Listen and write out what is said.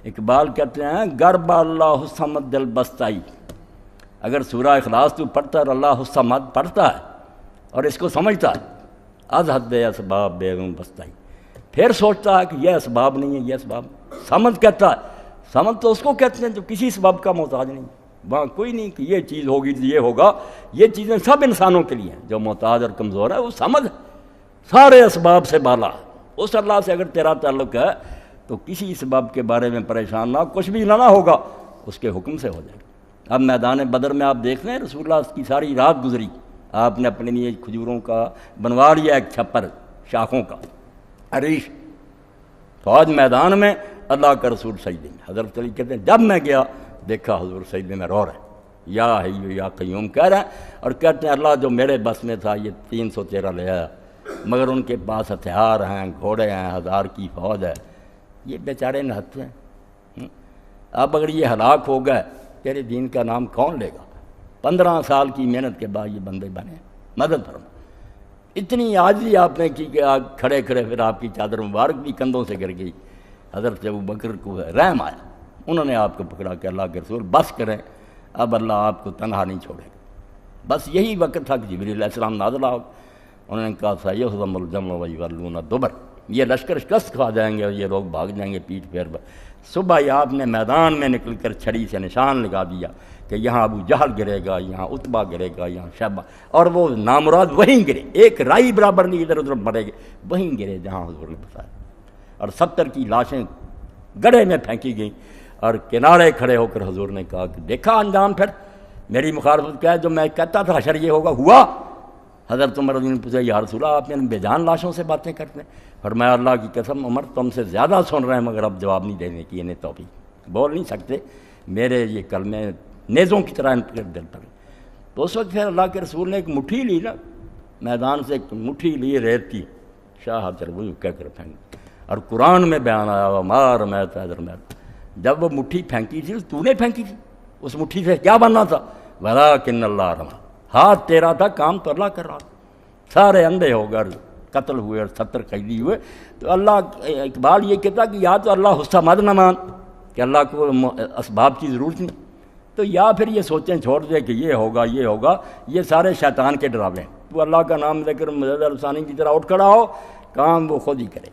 اقبال کہتے ہیں گرب اللہ الصمد دل بستائی، اگر سورہ اخلاص تو پڑھتا ہے اور اللہ الصمد پڑھتا ہے اور اس کو سمجھتا ہے از حد اسباب بیگم بستائی، پھر سوچتا ہے کہ یہ اسباب نہیں ہے، یہ اسباب سمجھ کہتا ہے، سمجھ تو اس کو کہتے ہیں جو کسی سبب کا محتاج نہیں، وہاں کوئی نہیں کہ یہ چیز ہوگی تو یہ ہوگا، یہ چیزیں سب انسانوں کے لیے ہیں، جو محتاج اور کمزور ہے وہ سمجھ سارے اسباب سے بالا، اس اللہ سے اگر تیرا تعلق ہے تو کسی سبب کے بارے میں پریشان نہ، کچھ بھی نہ ہوگا اس کے حکم سے ہو جائے گا۔ اب میدان بدر میں آپ دیکھ رہے ہیں رسول اللہ کی ساری رات گزری، آپ نے اپنے لیے کھجوروں کا بنوا لیا ایک چھپر شاخوں کا عریش، فوج میدان میں، اللہ کا رسول سجدے میں، حضرت علی کہتے ہیں جب میں گیا دیکھا حضور سجدے میں رو رہے ہیں، یا حی یا قیوم کہہ رہے ہیں، اور کہتے ہیں اللہ جو میرے بس میں تھا یہ 313 لے آیا، مگر ان کے پاس ہتھیار ہیں، گھوڑے ہیں، 1000 کی فوج ہے، یہ بیچارے نہتے ہیں۔ اب اگر یہ ہلاک ہو گئے تیرے دین کا نام کون لے گا؟ 15 سال کی محنت کے بعد یہ بندے بنے، مدد فرما۔ اتنی عاجزی آپ نے کی کہ کھڑے کھڑے پھر آپ کی چادر مبارک بھی کندھوں سے گر گئی، حضرت ابوبکر کو رحم آیا، انہوں نے آپ کو پکڑا کہ اللہ کے رسول بس کریں، اب اللہ آپ کو تنہا نہیں چھوڑے گا۔ بس یہی وقت تھا کہ جبریل علیہ السلام نازل ہو، انہوں نے کہا سیہزم الجمع ویولون الدبر، یہ لشکر شکست کھا جائیں گے اور یہ لوگ بھاگ جائیں گے پیٹھ پھیر پر۔ صبح ہی آپ نے میدان میں نکل کر چھڑی سے نشان لگا دیا کہ یہاں ابو جہل گرے گا، یہاں عتبہ گرے گا، یہاں شیبہ، اور وہ نامراد وہیں گرے، ایک رائی برابر نہیں ادھر ادھر مرے گے، وہیں گرے جہاں حضور نے بتایا، اور 70 کی لاشیں گڑھے میں پھینکی گئیں، اور کنارے کھڑے ہو کر حضور نے کہا کہ دیکھا انجام پھر میری مخالفت کیا ہے، جو میں کہتا تھا حشر یہ ہوگا ہوا۔ حضرت عمر رضی اللہ عنہ نے پوچھا یا رسول اللہ آپ نے بے جان لاشوں سے باتیں کرتے ہیں؟ فرمایا اللہ کی قسم عمر تم سے زیادہ سن رہے ہیں مگر اب جواب نہیں دینے کی انہیں توفیق، بول نہیں سکتے، میرے یہ کلمے نیزوں کی طرح ان کے دل پر۔ تو اس وقت پھر اللہ کے رسول نے ایک مٹھی لی نا، میدان سے ایک مٹھی لی ریت کی، شاہ تربوی کہہ کر پھینک، اور قرآن میں بیان آیا ہوا مار میں تیدر میں، جب وہ مٹھی پھینکی تھی تو نے پھینکی تھی، اس مٹھی سے کیا بننا تھا؟ ولیکن اللہ رما، ہاتھ تیرا تھا، کام تو اللہ کر رہا تھا، سارے اندھے ہو گئے، قتل ہوئے اور 70 قیدی ہوئے۔ تو اللہ اقبال یہ کہتا کہ یا تو اللہ الصمد نہ مان کہ اللہ کو اسباب کی ضرورت نہیں، تو یا پھر یہ سوچیں چھوڑ دے کہ یہ ہوگا یہ ہوگا، یہ سارے شیطان کے ڈراوے ہیں، تو اللہ کا نام لے کر مجدد الثانی کی طرح اٹھ کھڑا ہو، کام وہ خود ہی کرے۔